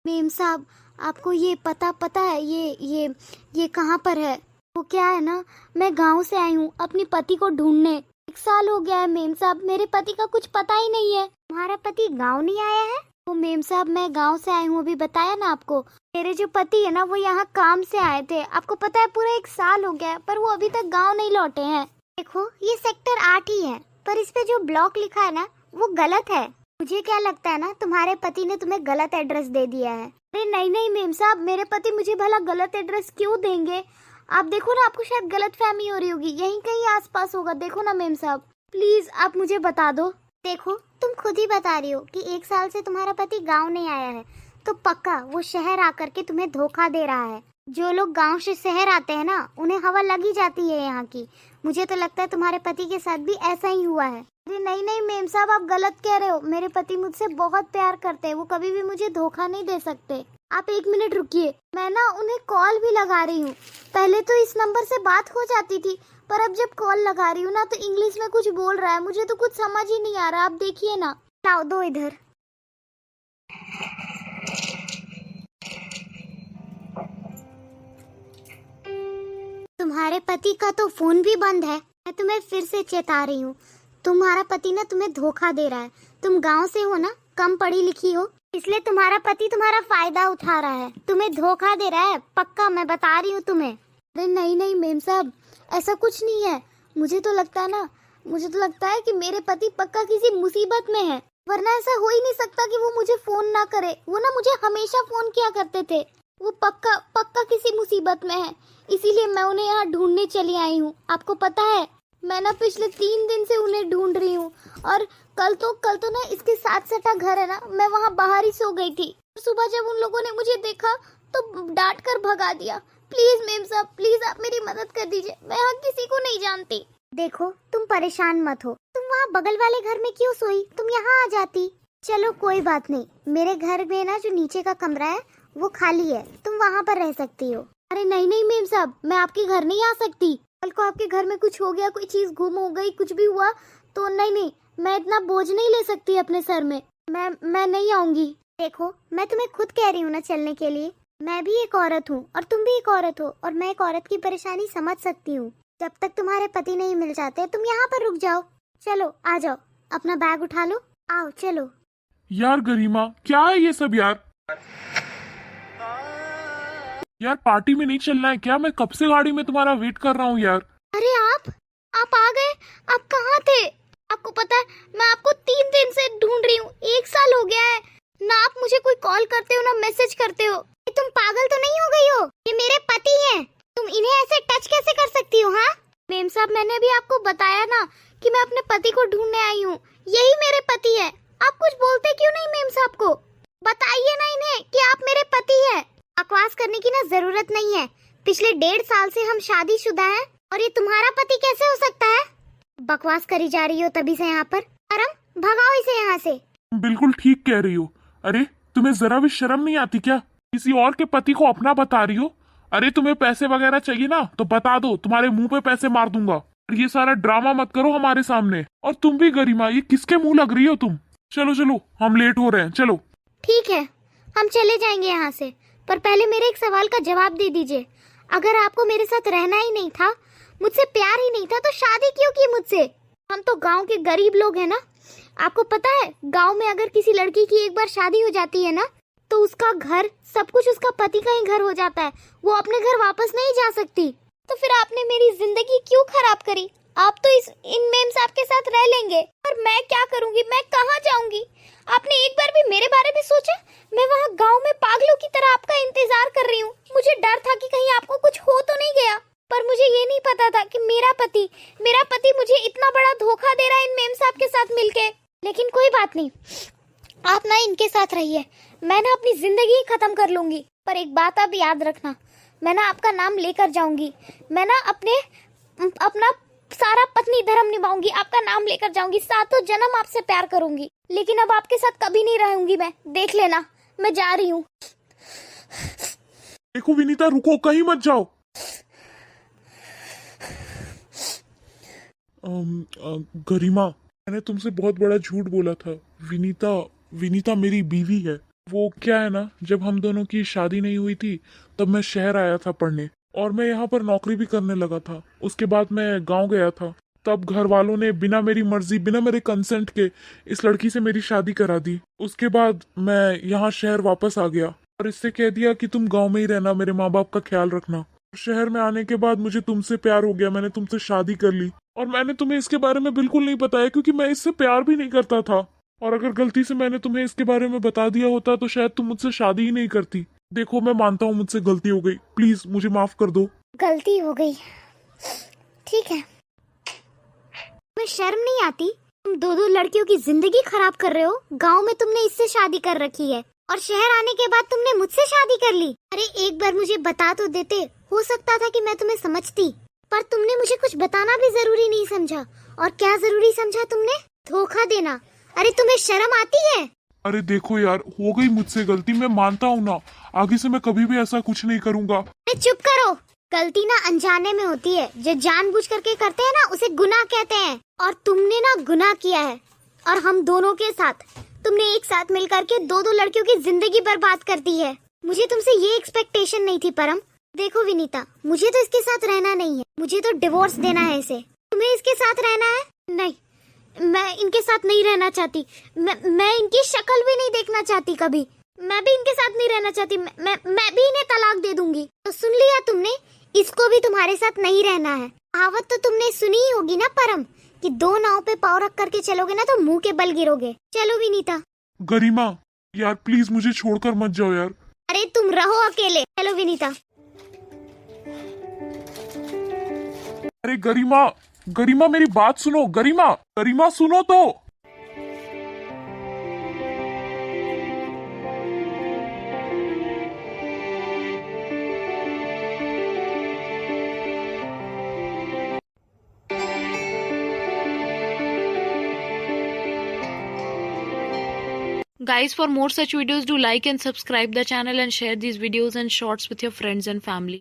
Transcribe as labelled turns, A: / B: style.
A: Ma'am साहब, आपको ये पता है ये कहाँ पर है? वो क्या है ना, मैं गांव से आई हूँ अपनी पति को ढूंढने। 1 साल हो गया है मेम साहब, मेरे पति का कुछ पता ही नहीं है। तुम्हारा पति गांव नहीं आया है? वो मेम साहब, मैं गांव से आई हूँ, अभी बताया ना आपको। मेरे जो पति है ना, वो यहाँ काम से आए थे। आपको पता है पूरा 1 साल हो गया है, पर वो अभी तक गाँव नहीं लौटे हैं। देखो, ये सेक्टर 8 ही है, पर इस पे जो ब्लॉक लिखा है ना, वो गलत है। मुझे क्या लगता है ना, तुम्हारे पति ने तुम्हें गलत एड्रेस दे दिया है। अरे नहीं मेम साहब, मेरे पति मुझे भला गलत एड्रेस क्यों देंगे? आप देखो ना, आपको शायद गलतफहमी हो रही होगी, यहीं कहीं आसपास होगा। देखो ना मेम साहब, प्लीज आप मुझे बता दो। देखो, तुम खुद ही बता रही हो कि 1 साल से तुम्हारा पति गांव नहीं आया है, तो पक्का वो शहर आकर के तुम्हें धोखा दे रहा है। जो लोग गांव से शहर आते हैं ना, उन्हें हवा लगी जाती है यहाँ की। मुझे तो लगता है तुम्हारे पति के साथ भी ऐसा ही हुआ है। अरे नहीं मेम साहब, आप गलत कह रहे हो। मेरे पति मुझसे बहुत प्यार करते हैं, वो कभी भी मुझे धोखा नहीं दे सकते। आप 1 मिनट रुकिए, मैं ना उन्हें कॉल भी लगा रही हूँ। पहले तो इस नंबर से बात हो जाती थी, पर अब जब कॉल लगा रही हूँ ना, तो इंग्लिश में कुछ बोल रहा है, मुझे तो कुछ समझ ही नहीं आ रहा। आप देखिए ना। लाओ दो इधर। तुम्हारे पति का तो फोन भी बंद है। मैं तुम्हें फिर से चेता रही हूँ, तुम्हारा पति ना तुम्हें धोखा दे रहा है। तुम गांव से हो ना, कम पढ़ी लिखी हो, इसलिए तुम्हारा पति तुम्हारा फायदा उठा रहा है, तुम्हें धोखा दे रहा है। पक्का मैं बता रही हूँ तुम्हें। अरे नहीं मेम साहब, ऐसा कुछ नहीं है। मुझे तो लगता है कि मेरे पति पक्का किसी मुसीबत में है, वरना ऐसा हो ही नहीं सकता कि वो मुझे फोन ना करे। वो ना मुझे हमेशा फोन किया करते थे। वो पक्का किसी मुसीबत में है, इसीलिए मैं उन्हें यहाँ ढूंढने चली आई हूँ। आपको पता है, मैं ना पिछले 3 दिन से उन्हें ढूंढ रही हूँ, और कल तो ना इसके साथ सटा घर है ना, मैं वहाँ बाहर ही सो गई थी। सुबह जब उन लोगों ने मुझे देखा तो डांट कर भगा दिया। प्लीज मेम साहब, प्लीज आप मेरी मदद कर दीजिए, मैं यहाँ किसी को नहीं जानती। देखो, तुम परेशान मत हो, तुम वहाँ बगल वाले घर में क्यों सोई, तुम यहाँ आ जाती। चलो कोई बात नहीं, मेरे घर में ना जो नीचे का कमरा है वो खाली है, तुम वहाँ पर रह सकती हो। अरे नहीं मेम साहब, मैं आपके घर नहीं आ सकती। कल को आपके घर में कुछ हो गया, कोई चीज गुम हो गई, कुछ भी हुआ तो नहीं, मैं इतना बोझ नहीं ले सकती अपने सर में। मैं नहीं आऊंगी। देखो, मैं तुम्हें खुद कह रही हूँ ना चलने के लिए। मैं भी एक औरत हूँ और तुम भी एक औरत हो, और मैं एक औरत की परेशानी समझ सकती हूँ। जब तक तुम्हारे पति नहीं मिल जाते, तुम यहाँ पर रुक जाओ। चलो आ जाओ, अपना बैग उठा लो, आओ चलो।
B: यार गरिमा, क्या है ये सब यार? यार पार्टी में नहीं चलना है क्या? मैं कब से गाड़ी में तुम्हारा वेट कर रहा हूँ यार।
A: अरे आप आ गए? आप कहाँ थे? आपको पता है, मैं आपको 3 दिन से ढूंढ रही हूँ। 1 साल हो गया है ना, आप मुझे कोई कॉल करते हो ना मैसेज करते हो। तुम पागल तो नहीं हो गई हो? ये मेरे पति हैं, तुम इन्हें ऐसे टच कैसे कर सकती हो? हाँ मेम साहब, मैंने भी आपको बताया ना कि मैं अपने पति को ढूंढने आई हूँ। यही मेरे पति है। आप कुछ बोलते क्यों नहीं मेम साहब को? बताइए ना इन्हें कि आप मेरे पति हैं। बकवास करने की ना जरूरत नहीं है। पिछले 1.5 साल से हम शादीशुदा हैं, और ये तुम्हारा पति कैसे हो सकता है? बकवास करी जा रही हो तभी से यहाँ पर। अरम, भगाओ इसे यहाँ से।
B: बिल्कुल ठीक कह रही हो। अरे तुम्हें जरा भी शर्म नहीं आती क्या? किसी और के पति को अपना बता रही हो। अरे तुम्हें पैसे वगैरह चाहिए ना तो बता दो, तुम्हारे मुंह पे पैसे मार दूंगा। और ये सारा ड्रामा मत करो हमारे सामने। और तुम भी गरिमा, ये किसके मुंह लग रही हो तुम? चलो हम लेट हो रहे हैं, चलो।
A: ठीक है, हम चले जाएंगे यहाँ से, पर पहले मेरे एक सवाल का जवाब दे दीजिए। अगर आपको मेरे साथ रहना ही नहीं था, मुझसे प्यार ही नहीं था, तो शादी क्यों की मुझसे? हम तो गांव के गरीब लोग हैं ना। आपको पता है, गांव में अगर किसी लड़की की एक बार शादी हो जाती है ना, तो उसका घर, सब कुछ उसका पति का ही घर हो जाता है। वो अपने घर वापस नहीं जा सकती। तो फिर आपने मेरी जिंदगी क्यों खराब करी? आप तो इन मेम साहब के साथ रह लेंगे, और मैं क्या करूंगी? मैं कहाँ जाऊंगी? आपने एक बार भी मेरे बारे में सोचा? मैं वहाँ गांव में पागलों की तरह आपका इंतजार कर रही हूँ। मुझे डर था कि कहीं आपको कुछ हो तो नहीं गया, पर मुझे ये नहीं पता था कि मेरा पति मुझे इतना बड़ा धोखा दे रहा है इन मेम साहब के साथ मिलके। लेकिन कोई बात नहीं, आप ना इनके साथ रहिए, मैं ना अपनी जिंदगी ही खत्म कर लूंगी। पर एक बात आप याद रखना, मैं ना आपका नाम लेकर जाऊंगी। मैं ना अपना सारा पत्नी धर्म निभाऊंगी, आपका नाम लेकर जाऊंगी, 7 जन्म आपसे प्यार करूंगी। लेकिन अब आपके साथ कभी नहीं रहूंगी मैं, देख लेना। मैं जा रही हूँ।
B: देखो विनीता, रुको, कहीं मत जाओ। गरिमा, मैंने तुमसे बहुत बड़ा झूठ बोला था। विनीता मेरी बीवी है। वो क्या है ना, जब हम दोनों की शादी नहीं हुई थी तब मैं शहर आया था पढ़ने, और मैं यहाँ पर नौकरी भी करने लगा था। उसके बाद मैं गांव गया था, तब घर वालों ने बिना मेरी मर्जी, बिना मेरे कंसेंट के इस लड़की से मेरी शादी करा दी। उसके बाद मैं यहाँ शहर वापस आ गया और इससे कह दिया कि तुम गांव में ही रहना, मेरे माँ बाप का ख्याल रखना। शहर में आने के बाद मुझे तुमसे प्यार हो गया, मैंने तुमसे शादी कर ली, और मैंने तुम्हें इसके बारे में बिल्कुल नहीं बताया क्योंकि मैं इससे प्यार भी नहीं करता था। और अगर गलती से मैंने तुम्हें इसके बारे में बता दिया होता तो शायद तुम मुझसे शादी ही नहीं करती। देखो, मैं मानता हूँ मुझसे गलती हो गई, प्लीज मुझे माफ कर दो।
A: गलती हो गई, ठीक है। तुम्हें शर्म नहीं आती? तुम दो दो लड़कियों की जिंदगी खराब कर रहे हो। गांव में तुमने इससे शादी कर रखी है और शहर आने के बाद तुमने मुझसे शादी कर ली। अरे एक बार मुझे बता तो देते, हो सकता था कि मैं तुम्हें समझती, पर तुमने मुझे कुछ बताना भी जरूरी नहीं समझा। और क्या जरूरी समझा तुमने? धोखा देना। अरे तुम्हें शर्म आती है?
B: अरे देखो यार, हो गई मुझसे गलती, मैं मानता हूँ ना, आगे से मैं कभी भी ऐसा कुछ नहीं करूंगा।
A: अरे चुप करो। गलती ना अनजाने में होती है, जो जानबूझ करके करते हैं ना उसे गुनाह कहते हैं। और तुमने ना गुनाह किया है, और हम दोनों के साथ। तुमने एक साथ मिलकर के दो दो लड़कियों की जिंदगी बर्बाद कर दी है। मुझे तुमसे ये एक्सपेक्टेशन नहीं थी परम। देखो विनीता, मुझे तो इसके साथ रहना नहीं है, मुझे तो डिवोर्स देना है इसे। तुम्हें इसके साथ रहना है? नहीं, मैं इनके साथ नहीं रहना चाहती। मैं इनकी शक्ल भी नहीं देखना चाहती कभी। मैं भी इनके साथ नहीं रहना चाहती। मैं भी इन्हें तलाक दे दूंगी। तो सुन लिया तुमने, इसको भी तुम्हारे साथ नहीं रहना है। कहावत तो तुमने सुनी ही होगी ना परम, कि दो नाव पे पाँव रख करके चलोगे ना तो मुंह के बल गिरोगे। चलो विनीता।
B: गरिमा यार, प्लीज मुझे छोड़कर मत जाओ यार।
A: अरे तुम रहो अकेले। चलो विनीता।
B: अरे गरिमा, गरिमा मेरी बात सुनो, गरिमा, गरिमा सुनो तो।
C: Guys, for more such videos, do like and subscribe the channel and share these videos and shorts with your friends and family.